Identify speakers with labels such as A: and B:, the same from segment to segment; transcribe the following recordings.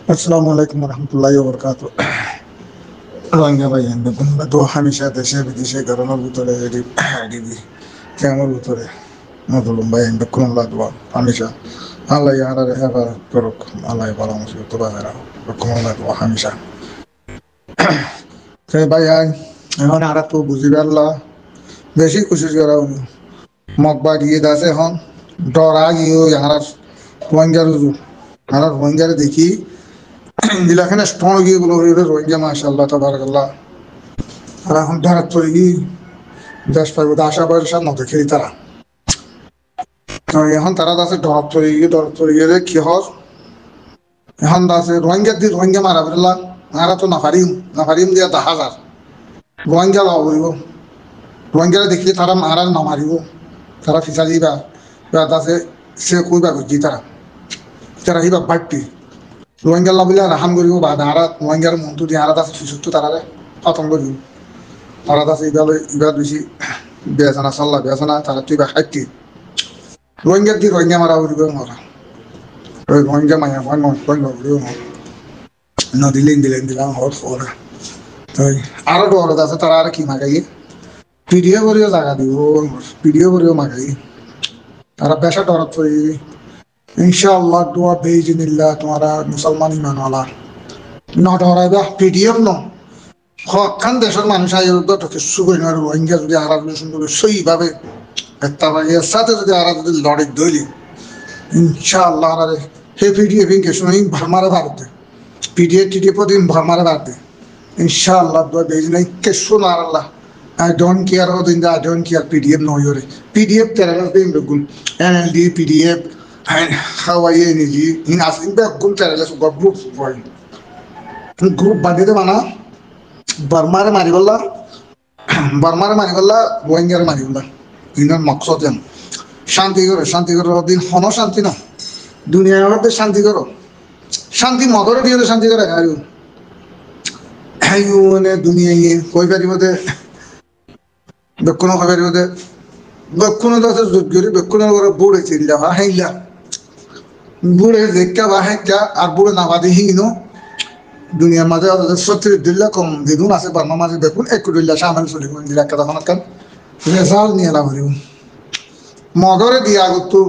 A: अस्सलाम वालेकुम रहमतुल्लाहि व बरकातुहू। रोहिंग्या भाई तो हमेशा देशे विदेशे घराনোর ভিতরে এডিবি ক্যামেরার ভিতরে মজলুম ভাই বেকুল্লাহ দোয়া হামেশা আল্লাহ ইয়ারারে হেফাজত করুক, আল্লাহ ভালো মুসিবত বাজারা বেকুল্লাহ দোয়া হামেশা। সে ভাই এখন আর তো বুঝি পারলা বেশি কোশিশ করা মকবা গিয়ে দাসে এখন ডরা গিয়ে আর রোহিঙ্গার আর রোহিঙ্গারে দেখি দিলাখানে স্ট্রং গিয়ে বলো রোহিঙ্গা মাশাআল্লাহ তাবারাকাল্লাহ আর এখন ধরা পড়ে গিয়ে দেশ পাইব আশা ভরসা মতো খেলি তারা এখন তারা আছে ধরা পড়ে গিয়ে কি হর এখন আছে রোহিঙ্গা মারা বেরলা মারা তো নাফারিম দিয়া 10,000 রোহিঙ্গা লাভ করিব রোহিঙ্গা দেখলে তারা মারা না মারিব তারা ফিসালি বা আছে সে কইবা বুঝি তারা হিবা বাড়তি রোহিঙ্গা বলে রাহাম করিব বা আর রোহিঙ্গার মন্ত্র দিয়ে আর আছে সুস্থ তারা খতম করিব তারা আছে এবার বেশি বেসানা সাল্লাহ বেসানা তারা তুই বা খাইতি রোহিঙ্গার দিয়ে রোহিঙ্গা মারা করিব মরা ওই রোহিঙ্গা মায়া হয় রোহিঙ্গা করিব নদী দিলাম হর ওরা তাই আরো ডর আছে তারা আর কি মাগাই পিডিও করিও জায়গা দিব পিডিও করিও মাগাই তারা পেশা ডরত পড়ি ইনশাআল্লাহ দোয়া বেইজিনিল্লাহ তোমারা মুসলমান ইমান ওয়ালা না ডরাইবা পিডিএফ ন হকান দেশের মানুষ আইতো তো কিছু কই না রোহিঙ্গা যদি আরাম সুন্দর সইভাবে একটা এর সাথে যদি আর যদি লড়াই দইলি ইনশাআল্লাহ আর হে পিডিএফ ইনকে শুনি ভরমারে ভারতে পিডিএফ দিন ভরমারে ভারতে ইনশাআল্লাহ দোয়া বেইজিনাই কিছু না আল্লাহ I don't care how I don't care PDF no yore PDF terranas being the good NLD PDF and how I energy in asking back good terranas got group for group bandite mana Burmare Marigola Rohingya Marigola in a Moxotem Shantigoro din Hono Shantina Dunia the Shantigoro Shanti Mother of the Shantigoro you Dunia Koiva বেকুনো খবর ওদে বেকুনো দাসে জুগরি বেকুনো করে বুড়ে চিল্লা হাইলা বুড়ে দেখা বাহেকা আর বুড়ে না বাদি হিনো দুনিয়ার মাঝে সত্যি দিল্লা কম দিদুন আছে বার্মা মাঝে বেকুন একটু দিল্লা সামনে চলে কোন দিলা কথা কান রেজাল্ট নিয়ে লাভ হইব মগরে দিয়া গতো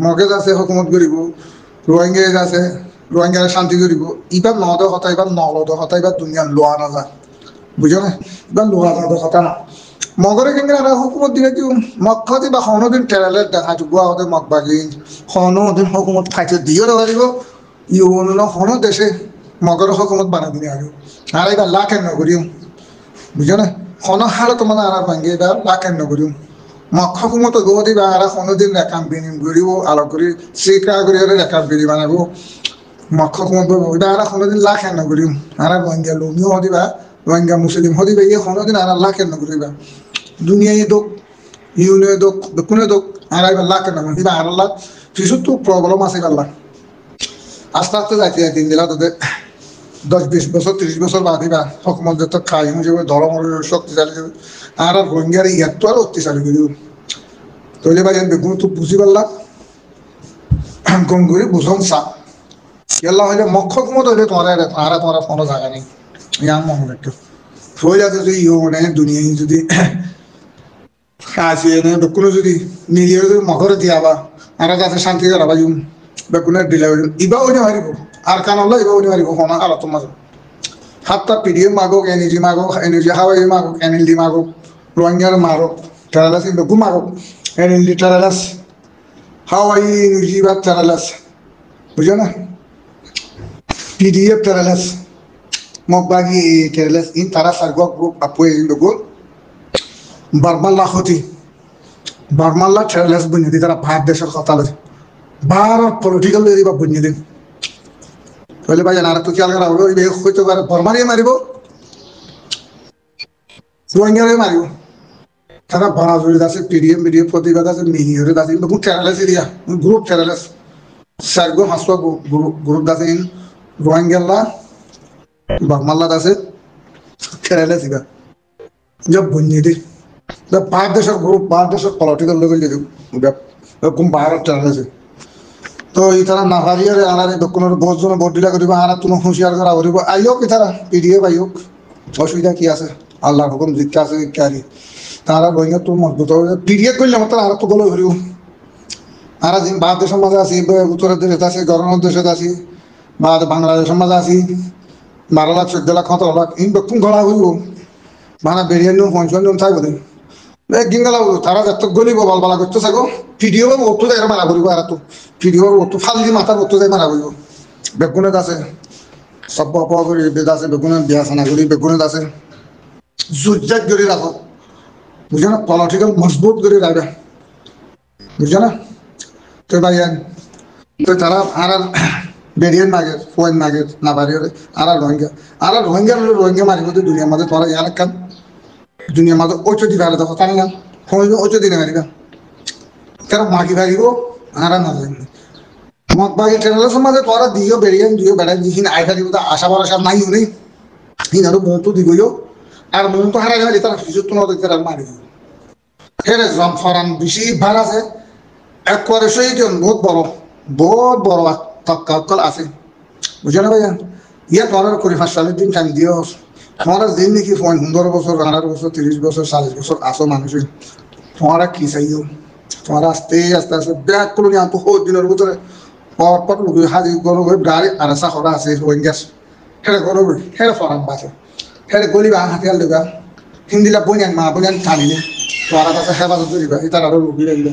A: মগে আছে হুকুমত করিব রোহিঙ্গা আছে রোহিঙ্গা শান্তি করিব ইবা নদ কথা ইবা নলদ কথা ইবা দুনিয়ার লোয়া না যা বুঝো না ইবা লোয়া যা কথা না মগরে কেন হুকুমত দিলে কি মক্কাতে বা হনদিন টেরালের দেখা যোৱা হতে মকবাগি হনদিন হুকুমত খাইতে দিও রাখিব ইউনো হন দেশে মগর হুকুমত বানা দিনে আর এবার লাখের নগরিম বুঝো না হন হালত মানে আর ভাঙ্গে এবার লাখের নগরিম মক হুকুমত গো দিবা আর হনদিন রেখাম বিনিম করিব আলো করি সিকা করি রেখাম বিনি বানাবো মক হুকুমত এবার আর হনদিন লাখের নগরিম আর ভাঙ্গে লোমিও দিবা রোহিঙ্গা মুসলিম হদিবে এই হনদিন আর লাখের নগরিবা দুনিয়ায় দোক ইউনিয়ে দোক কোনে দোক আর এবার লাখের নগর দিবা আর লাখ কিছু তো প্রবলেম আছে আল্লাহ আস্তে আস্তে যাইতে যাইতে দিলা তোদের 10-20 বছর 30 বছর বাদিবা হকমত যত খাই যাবে ধর্ম শক্তিশালী যাবে আর রোহিঙ্গার এত আর অত্যাচারী করি তৈলে ভাই বেগুন তো বুঝি পারলাম কম করে বুঝন সা এল্লা হইলে মক্ষ কুমত হইলে তোমার কোনো জায়গা নেই ইয়ার মনে রাখতো হয়ে যাতে যদি ইয়ে মানে দুনিয়ায় যদি আসি এনে বেকুনে যদি মিলিয়ে যদি মকরে দিয়াবা আর যাতে শান্তি করাবা বেকুনের দিলে ইবা উনি মারিব আর কানল্লা ইবা উনি মারিব হনা আলো মাঝে হাতটা পিডিএফ মাগক এনার্জি হাওয়াই মাগক এনএলডি মাগক রোহিঙ্গার মারক টেরালাস বেকু মাগক এনএলডি টেরালাস হাওয়াই এনার্জি বা টেরালাস বুঝো না পিডিএফ টেরালাস মকবাগি টেরালাস ইন তারা সার্গক গ্রুপ আপুয়ে লোগো বার্মাল্লা টেরালাস বুঝে দি তারা ভারত দেশের কথা লয় ভারত পলিটিক্যাল দিবা বুঝে দিন তাহলে ভাই আর তো খেয়াল করা হলো হইতে পারে বর্মারে মারিব রোহিঙ্গারে মারিব তারা ভাড়া জড়িত আছে পিডিএম প্রতিবাদ আছে মিহিরে আছে বহুত টেরালাস এরিয়া গ্রুপ টেরালাস সার্গো হাসপা গ্রুপ আছে ইন রোহিঙ্গাল্লা বর্মাল্লা আছে টেরালাস ইবা জব বুঝে দি ভারত দেশের গ্রুপ ভারত দেশের পলিটিক্যাল লেভেল যদি ভারত টেরালাস তো ই তারা না পারিয়ারে আনারে দক্ষিণের বহুত জন ভোট দিলা করিব আর তুমি হুঁশিয়ার করা করিব আইওক তারা পিডিএফ আইওক অসুবিধা কি আছে আল্লাহর হুকুম জিজ্ঞা আছে ইত্যাদি তারা রোহিঙ্গা তো মজবুত হবে পিডিএফ করলে আমার তারা আর তো বলো করিব আর যে ভারত দেশের মাঝে আছি উত্তরের দেশে আছি গরমের দেশে আছি বা বাংলাদেশের মাঝে আছি 12 লাখ 14 লাখ 17 লাখ ইন বেকুম ঘোড়া হইব মানে বেরিয়ে নিও 55 জন থাকবে গিঙ্গালা তারা যত গলিব বালবালা করতে থাকো ভিডিও পাবো অত জায়গা মারা করিব আর তো ভিডিও অত ফালি মাথার অত জায়গা মারা করিব বেগুনত আছে সব অপা করি বেদ আছে বেগুনের বিয়া সানা করি বেগুনত আছে জুজ্জাত করে রাখো বুঝছো না পলিটিক্যাল মজবুত করে রাখবে বুঝছো না তো ভাইয়ান তো তারা আর বেরিয়ান মাগে ফোন মাগে না পারি আর রোহিঙ্গা মারিব তো দুনিয়ার মাঝে তোরা ইয়ার কান দুনিয়ার মাঝে ওচো দিবে আর দেখো তাই না হইব ওচো দিনে মারিবা কারণ মাগি ভাগিব আর না জানি মত বাগি ট্রেনের সমাজে তোরা দিও বেরিয়ান দিও বেড়াই দিন আই থাকি তো আশা ভরসা নাই নেই হিন আর মন তো দিবইও আর মন তো হারাই গেলে তারা কিছু তোমার দেখতে আর মারি হেরে জম ফরান বেশি ভার আছে এক করে সেই বহুত বড় তক্কাল আছে বুঝছো না ভাইয়া ইয়া তোরা করে 5 সালের দিন টাইম দিও তোমরা দিন নাকি 15 বছর 18 বছর 30 বছর 40 বছর আসো মানুষের তোমরা কি চাইও তোমরা আস্তে আস্তে আস্তে ব্যাক করলো নিয়ে তো বহুত দিনের ভিতরে পট লোক হাজি গরো গাড়ি আর সাহরা আছে রোহিঙ্গাস হেরে গরো হেরে ফরান বাসে হেরে গলি বা হাতিয়াল দেবা হিন্দিলা বনিয়ান মা বনিয়ান টানিলে তোরা কাছে হেফাজত করিবা তারা আরো রুগী লাগিবা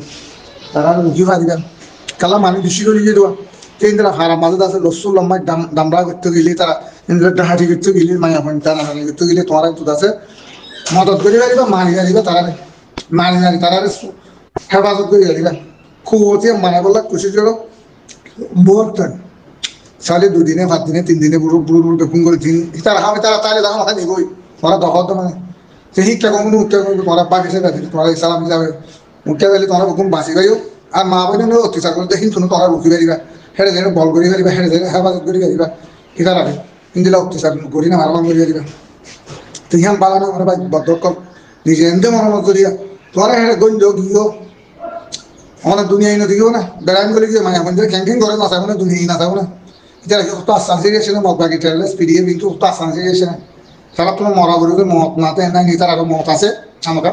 A: তারা রুগী পারিবা কালা মানুষ বেশি করে দিয়ে দেওয়া কেন্দ্র হারা মাঝে আছে লসু লম্বাই দামড়া করতে গেলে তারা ইন্দ্রটা হাঁটি করতে গেলে মায়া ফোন টানা হানি করতে গেলে তোমার তো আছে মদত করে পারিবা মারি মারিবা তারা মারি তারা হেফাজত করে পারিবা খুবতে মানা বলা খুশি করো বহুত সালে 2 দিনে 5 দিনে 3 দিনে বুড়ো বেকুন করে দিন তারা আমি তারা তাহলে দেখো মাথা নিবই তোরা দখল মানে সেই শিক্ষা কমনি উঠতে তোরা বাকি সে তোরা ইসলাম যাবে উঠতে গেলে তোরা বেকুন বাঁচি গাইও আর মা বোনের অত্যাচার করে দেখি শুনো তোরা রুখি পারিবা হেরে যেন বল করি পারিবা হেরে যেন হেফাজত করি পারিবা কিতার আগে হিন্দিলা অত্যাচার করি না মারমান করি পারিবা তুই হাম বাগানো করে ভাই বদক নিজে এমনি মরমত করিয়া তোরা হেরে গঞ্জ গিয়েও আমাদের দুনিয়ায় না দিও না বেড়াইন করে গিয়ে মানে আমাদের ক্যাম্পিং করে না থাকবো না দুনিয়ায় না থাকবো না এটা তো আসান গেছে না মত বাকি ট্রেলার স্পিডিয়ে কিন্তু তো আসান গেছে না তারা তোমার মরা গরুকে মত না তো এনা নিয়ে তার আরো মত আছে আমাকে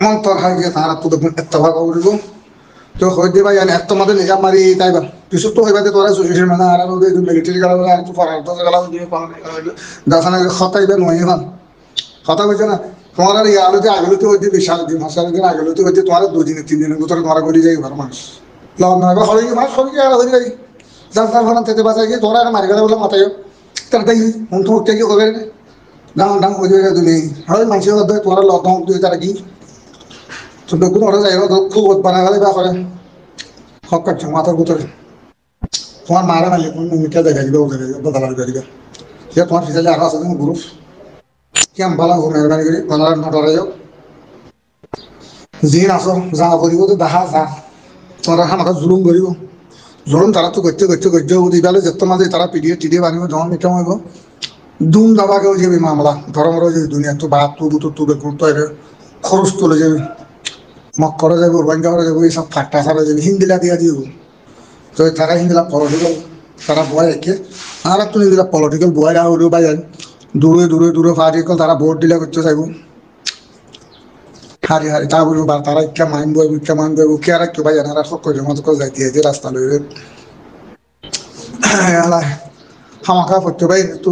A: মন তোর হাই গিয়ে তারা তো দেখুন এত ভাগ করব তো হইতে ভাই এত মাঝে নিজাম মারি তাইবা কিছু তো হইবা তোরা সুশীল মানে আর মিলিটারি গালা আর তো ফরার তো গালা দিয়ে দাসানা খতাইবা নয় এখন কথা বলছে না তোমার আর ইয়ালতে আগলতে হইতে বিশাল দিন হাসার দিন আগলতে হইতে তোমার 2 দিন 3 দিনের ভিতরে তোমার গড়ি যাই ঘর মানুষ লাভ না বা হয়ে মানুষ হয়ে গেল হয়ে যাই যার যার ঘর থেকে বাঁচা গিয়ে তোরা আর মারি গেলে বলে মাথায় তার তাই মন তো উঠতে গিয়ে হবে ডাং হয়ে যায় তুমি হয় মানুষের মধ্যে তোরা লকডাউন দিয়ে তারা কি তো বেগুন ওরা যাই খুব বানা গেলে বা করে হক কাটছে মাথার ভিতরে তোমার মারা নালে কোন মিটা দেখা দিবে বদলার করিবে সে তোমার ফিসালে আরো আছে গ্রুপ কেম ভালো মেহরবানি করে বাংলার নটরে যাও জিন আসো যা করিব তো দেখা যা তোরা আমাকে জুলুম করিব জুলুম তারা তো করতে দিবালে যেত মাঝে তারা টিডিএ বানিব যখন এটা হইব দুম দাবাকেও যাবি মামলা ধর্মরও যাবি দুনিয়া তো বাপ তো বুতো তো বেকুন তো এটা খরচ তুলে যাবি মক করে যাবো রোহিঙ্গা করে যাবো এইসব ফাট্টা সারা যাবি হিন্দিলা দিয়া দিব তো তারা হিন্দিলা পলিটিক্যাল তারা বয় একে আর একটু হিন্দিলা পলিটিক্যাল বয় না হলেও বাই দূরে পার্টিকল তারা ভোট দিলে করতে চাইব হারি তা বলবো বা তারা ইচ্ছা মাইন বইব কে আর একটু ভাই এনারা সব করে মতো করে যাইতে যে রাস্তা লইবে হামাখা করতে ভাই একটু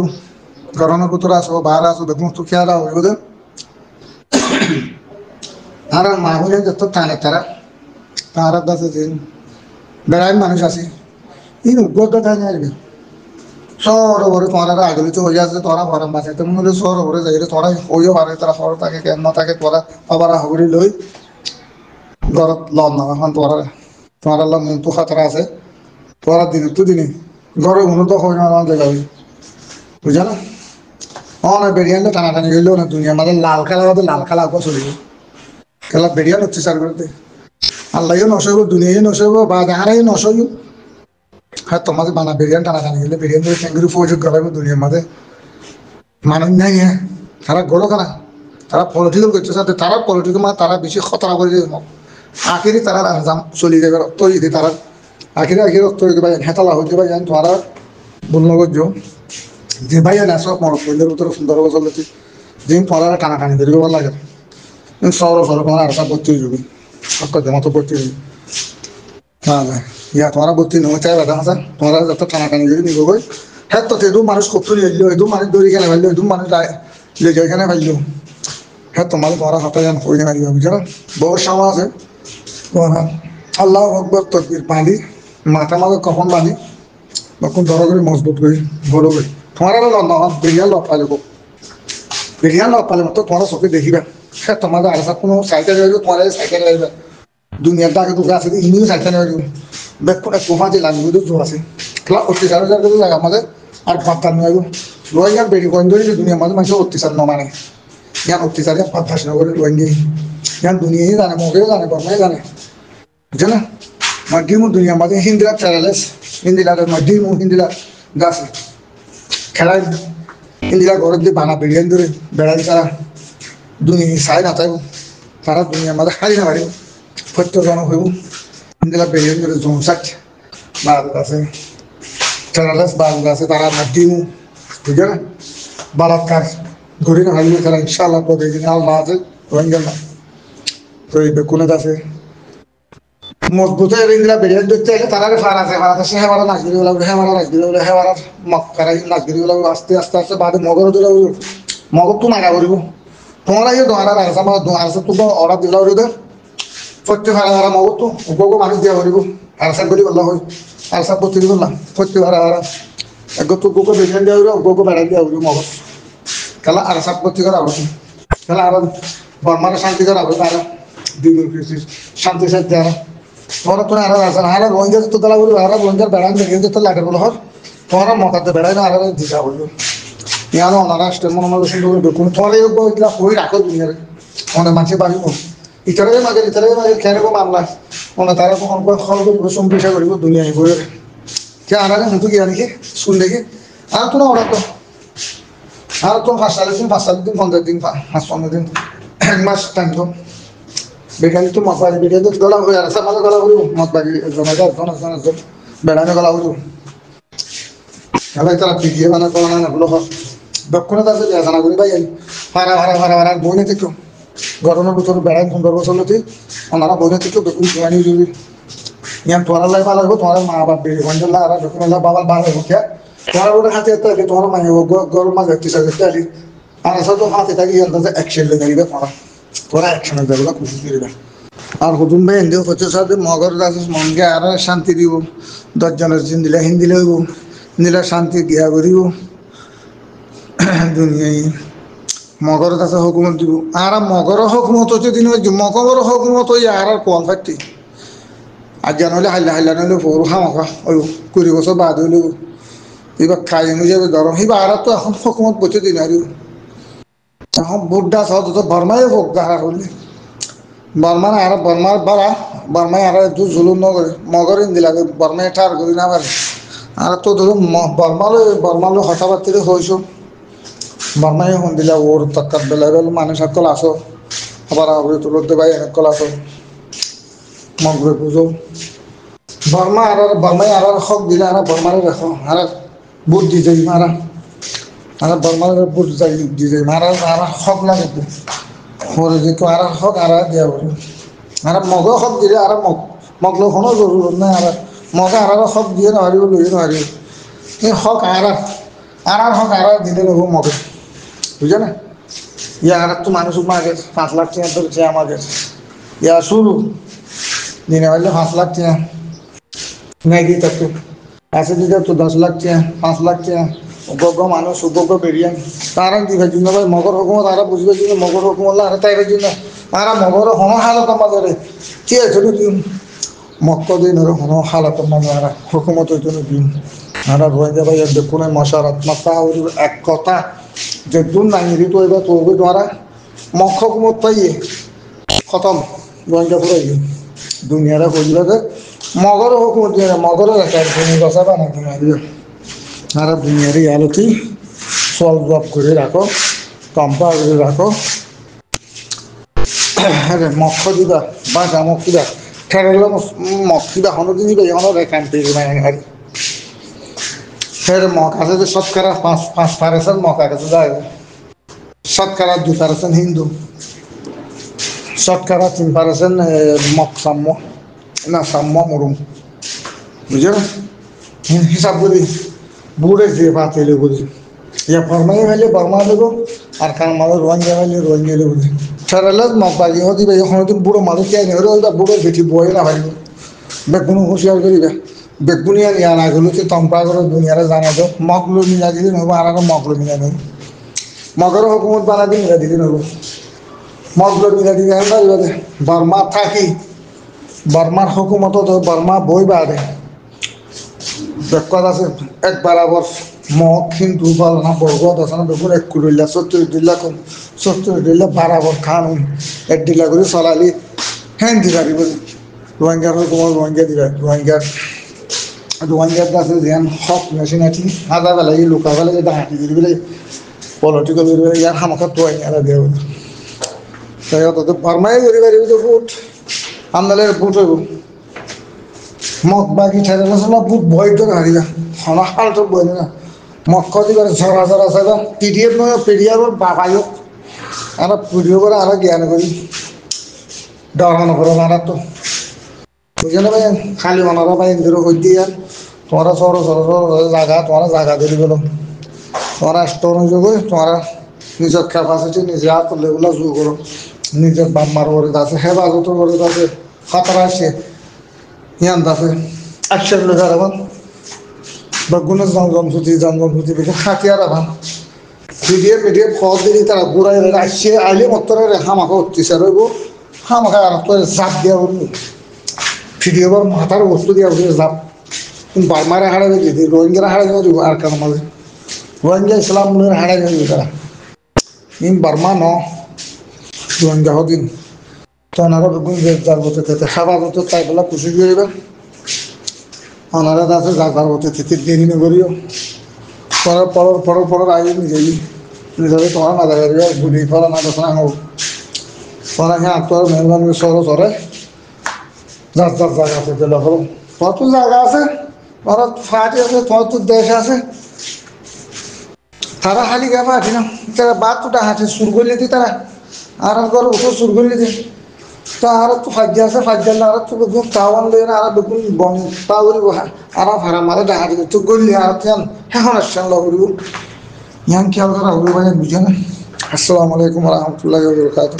A: গরমের ভিতরে আসো বাহার আসো দেখুন তো খেয়াল হইব যে আর মা হলে যত টানে তারা দাসে যে বেড়াই মানুষ আছে এই উদ্যোগটা টানে আসবে সরোবরে তোরা আগলিত হয়ে আছে তোরা ভরাম বাঁচে তেমন হলে সরোবরে যাই তোরা হইও পারে তারা সর থাকে কেন থাকে তোরা আবার হগড়ি লই ঘরত লন না এখন তোরা মন তো খাতরা আছে তোরা দিনে ঘরে উন্নত হয় না জায়গা বুঝা না না বেরিয়ানলে টানাটানি হইলেও না দুনিয়ার মাঝে লাল খেলা চলিব খেলা বেরিয়ান হচ্ছে চার করতে আল্লাহও নসইব দুনিয়ায় নসইব বা যাহারাই নসইব হ্যাঁ তোমাদের বানা বেরিয়ান টানাটানি গেলে বেরিয়ান ধরে ক্যাঙ্গুরু ফৌজ গলাইব দুনিয়ার মাঝে মানুষ নাই হ্যাঁ তারা গড়ো খানা তারা পলিটিক্যাল করছে সাথে তারা পলিটিক্যাল মানে তারা বেশি খতরা করে যাবে আখেরি তারা আঞ্জাম চলি যাবে তৈরি তারা আখিরে আখিরে রক্ত হইতে ভাই হেতালা হইতে ভাই জান তোরা বললো করছো যে ভাই না সব মনে করলে উত্তর সুন্দর বছর যে তোরা টানাটানি ধরে ভালো লাগে সৌর সৌর তোমার আর সব ভর্তি হয়ে যাবে সব মতো ভর্তি হয়ে হ্যাঁ ইয়া তোমরা ভর্তি নয় চাই বাধা আছে তোমরা যত টানাটানি যদি নিব গই হ্যাঁ তো এদু মানুষ কত নিয়ে এলো এদু মানুষ দৌড়ি কেন ফেললো এদু মানুষ লেগে এখানে ফেললো হ্যাঁ তোমাদের তোমরা হাতে যান কই মারিবা বুঝছো বহু সময় আছে তোমরা আল্লাহ আকবর তকবীর পানি মাথা মাথা কখন বাঁধি তখন ধরো করে মজবুত করি বড় করি তোমার বেরিয়া লপ পালে বেরিয়া লপ পালে মতো তোমরা চোখে দেখিবা হ্যাঁ তোমাদের আর কোনো সাইকেল রইবে তোমার সাইকেল রইবে দুনিয়ার দাগে দুটো আছে ইনিও সাইকেল রইবে বেকুন এক কোফা যে লাগবে জোর আছে খেলা অত্যাচার লাগে আমাদের আর পাত্তা নয় রোহিঙ্গার বেরি কয়েন ধরে দুনিয়ার মাঝে মানুষ অত্যাচার ন মানে জ্ঞান অত্যাচারে পাত্তাস না করে রোহিঙ্গি জ্ঞান দুনিয়াই জানে মগেও জানে বর্মাই জানে বুঝছে না মাডিমু দুনিয়ার মাঝে হিন্দিরা ট্রাভেলার্স হিন্দিরা মাডিমু হিন্দিরা গাছে খেলায় হিন্দিরা ঘরের দিয়ে বানা বেরিয়ান ধরে বেড়াই তারা দুনিয়া চাই না চাইব তারা দুনিয়ার মাঝে খালি না পারিব সত্যজনক হইব হিন্দিরা বেরিয়ান ধরে জমসাট বাল আছে ট্রাভেলার্স বাল আছে তারা মাডিমু বুঝছে না বালাৎকার ঘুরে না হারিয়ে তারা ইনশাআল্লাহ পদে আল্লাহ আছে রোহিঙ্গা না তো এই বেকুনে আছে মজবুত ইন্দিরা বেরিয়ে দেখতে এলে তারা ফারাতে সে হেমারা নাচগিরি বলা হেমারা নাচগিরি বলে হেমারা মক্কারা নাচগিরি বলা আস্তে আস্তে আস্তে বাদে মগর দিলা মগর তো মারা করিব তোমরা এই দোয়ারা রাখা আছে তো অর্ডার দিলা ওদের প্রত্যেক হারা মগর তো উপভোগ মানুষ দিয়া করিব আরসা করি বললা হয় আরসা প্রতি বললাম প্রত্যেক হারা একগো তো গোকে বেরিয়ে দেওয়া হইব গোকে বেড়া দেওয়া হইব মগর খেলা আরসা প্রতি করা হবে খেলা আর বর্মারে শান্তি করা হবে তারা দুই শান্তি সাথে আর তোমরা তো আর আসেন আর রোহিঙ্গা তো তালা বলবো আর রোহিঙ্গার বেড়ান দেখে তো লাগে বলো হর তোমরা মতাতে বেড়াই না আর দিশা বলবো ইয়ানো অনারাষ্ট্রে মনে মনে সুন্দর দেখুন তোমার এগুলা হয়ে রাখো দুনিয়ারে অনেক মানুষের বাড়িব ইতারে মাঝে খেয়ে মামলা মনে তারা তো অল্প খল করবো সম্পেশা করিব দুনিয়ায় ঘুরে কে আর আগে মুখে গিয়া নাকি শুন দেখি আর তোমরা অর্ডার তো আর তো 5 দিন 15 দিন 5-15 দিন 1 মাস টাইম তো বেকারি তো মত বাড়ি বেরিয়ে তো গলা হয়ে আর সামাল গলা হইব মত বাড়ি জন বেড়ানো গলা হইব তাহলে তারা পিটিয়ে বানা করা না হলো দক্ষিণে তাদের জানা করি ভাই ভাড়া বইনে থেকে গরমের ভিতরে বেড়াই 15 বছর হতে ওনারা বইনে থেকে বেকুন জোয়ানি যদি ইয়ান তোরা লাই ভালো হইব তোমার মা বাপ বেরিয়ে গঞ্জলা আর যখন বাবার ভালো হইব কে তোমার ওটা হাতে থাকে তোমার মাই গরম মাঝে একটি আলি আর আসলে তো হাতে থাকি অ্যাকশন লেগে দিবে তোরা একসঙ্গে যাবে না খুশি দিবে আর হুজুম ভাই হিন্দি হচ্ছে সাথে মগর দাস মনকে আরো শান্তি দিব 10 জনের দিলে হিন্দি লইব হিন্দিলা শান্তি গিয়া করিব দুনিয়ায় মগর দাসে হুকুমত দিব আর মগর হুকুমত হচ্ছে দিন মগর হুকুমত হই আর কোয়াল ফাটি আর জানলে হাইলা নইলে পৌর হামাখা ওই 20 বছর বাদ হইল এবার খাই নিয়ে যাবে ধরো এবার আর তো এখন হুকুমত বসে দিন আর এখন বুড্ডা সহ তো বর্মায় হোক দেখা করলে বর্মার আর বর্মার বাড়া বর্মায় আর একটু জুলুম নগরে মগর ইন্দি লাগে বর্মায় ঠার করি না পারে আর তো ধরুন বর্মালো হঠাৎ হয়েছ বর্মায় হন দিলা ওর তক্কাত বেলা মানুষ সকল আসো আবার আবরি তুলতে ভাই সকল আসো মগরে পুজো বর্মা আর বর্মায় আর হক দিলে আর বর্মারে দেখো আর বুট দি যাই মারা আর বর্মার বুট যাই দি যাই মারা আর হক লাগে হরে যে আর হক আর দিয়া বলি আর মগ হক দিলে আর মগলো কোনো জরুরত নাই আর মগে আর হক দিয়ে নোৱাৰিব লইয়ে নোৱাৰিব এই হক আর হক আর দিলে নহব মগে বুঝে না ইয়া আর তো মানুষ মাগে 5 লাখ টাকা ধরছে আমাদের ইয়া শুরু দিনে হইলে 5 লাখ টাকা নাই দিতে তো আছে দিতে তো 10 লাখ টাকা 5 লাখ টাকা উপগ্র মানুষ উপগ্র বেরিয়ান তারা দিবে জন্য ভাই মগর হুকুমত আর বুঝবে জন্য মগর হুকুমত আর তাইবে জন্য আর মগর হন হালত মাঝে কি আছে দিন মক্কা দিন আর হন হালত মাঝে আর হুকুমত জন্য দিন আর রোহিঙ্গা ভাই দেখুন মশারত মাথা এক কথা যে দুন নাই ঋতু এবার তো দ্বারা মক্ষ হুকুমত পাইয়ে খতম রোহিঙ্গা পুরো দুনিয়ারে হইলে যে মগর হুকুমত দিয়ে মগরের একটা গছা বানাই দিবে আর দুনিয়ারই আলোতে সলভ জব করে রাখো কম্পা করে রাখো হ্যাঁ মক্ষ দিবা বা জামক দিবা ঠেলে মদ কিবা হনো দিন হনো রেখান পেয়ে আর ফের মক আছে যে শতকরা 5% মক আছে যায় শতকরা 2% হিন্দু শতকরা 3% মক সাম্য না সাম্য মরুম বুঝলেন হিসাব করি বুড়ে যে পাতে বুঝি ইয়া ফরমাই ভাইলে বর্মা দেবো আর কার মাঝে রোহিঙ্গা ভাইলে রোহিঙ্গা বুঝি ঠেলে মক বাজি হতে এখন বুড়ো মানুষ কে নেই বুড়ো বেটি বই না ভাই বেগুনো হুঁশিয়ার করিবে বেগুনিয়া নিয়া না গেলো তো তম্পা করে দুনিয়ারে জানা তো মগলো মিলা দিলি নহব আর মগলো মিলা নেই মগর হুকুমত বানা দিয়ে মিলা দিলি নহব মগলো মিলা দিলে বর্মা থাকি বর্মার হুকুমত তো বর্মা বই বাদে বেকার আছে এক বরাবর মগ কিন্তু বল না বরগত আছে না বেগুন 1 কুড়িল্লা 70 দিল্লা কম 70 দিল্লা বরাবর খান 1 দিল্লা করে চলালি হ্যাঁ দিবারি বলি রোহিঙ্গার হুকুমত রোহিঙ্গা দিবা রোহিঙ্গার কাছে যেন হক মেশিন আছে আদা বেলা এই লুকা বেলা যে ডাঁটি দিবি বলে পলিটিক্যাল ইয়ার হামাকা তো আইনা দেব তাই অত তো বর্মাই করি পারিবি তো ভোট আমদালে ভোট হইব মগ বাকি ঠেলে সব ভোট ভয় তো হারিবা হনা হাল তো বই না মক্ষ দিবার ঝরা ঝরা সাইবা পিডিএফ নয় পিডিএফ বাবায়ক আর পিডিএফ করে আর জ্ঞান করি ডরানো করে মারা তো বুঝে ভাই খালি ওনারা ভাই ইন্দির কই দিয়ে তোমরা সর সর জায়গা তোমরা জায়গা দিয়ে গেল তোমরা স্টোর যোগ তোমরা নিজের ক্যাপাসিটি নিজে হাত লেগুলা জু করো নিজের বাম্মার করে আছে হেফাজতের করে আছে খাতরা আছে ইয়ান আছে অ্যাকশন লেখা রাখুন বেগুনের জমজমসুতি বেগুন হাতিয়ার রাখান পিডিএফ ফল দিলি তারা ঘুরাই আসছে আইলে মতরে হামাকে অত্যাচার হইব হামাকে আর জাপ দেওয়া হইব ভিডিওবার মাথার বস্তু দিয়া বসে যাব বার্মারে হারাবে যদি রোহিঙ্গারা হারাবে দিব আর কার মাঝে রোহিঙ্গা ইসলামের হারাবে দিব তারা বার্মা ন রোহিঙ্গা হদিন ওনারা বেগুন যার বলতে থেকে খাবার হতো তাই বলা খুশি করিবেন ওনারা আছে যার বলতে থেকে দেরি নগরিও তোমরা পড়র আগে নিজেই নিজে তোমার না দেখা বুঝি ফলা না দোষণা হোক তোমরা হ্যাঁ তোর মেহরবানি সরে যার যার জায়গা আছে দিল হলো তোমার তো জায়গা আছে তোমার ফাটি আছে তোমার তো দেশ আছে তারা খালি গা ফাটি না তারা বাদ তো হাঁটে সুর করলে দি তারা আর করে উঠো সুর করলে দি তো আর তো ফাজ্যা আছে ফাজ্যা আর তো বেগুন তাওয়ান লই না আর বেগুন বং পাউরি আর ভাড়া মারে ডাহাটি তো গলি আর কেন এখন আসছেন লগরিব ইয়ান খেয়াল করা হলো ভাই বুঝে না আসসালামু আলাইকুম রহমতুল্লাহি ওয়া বারাকাতুহু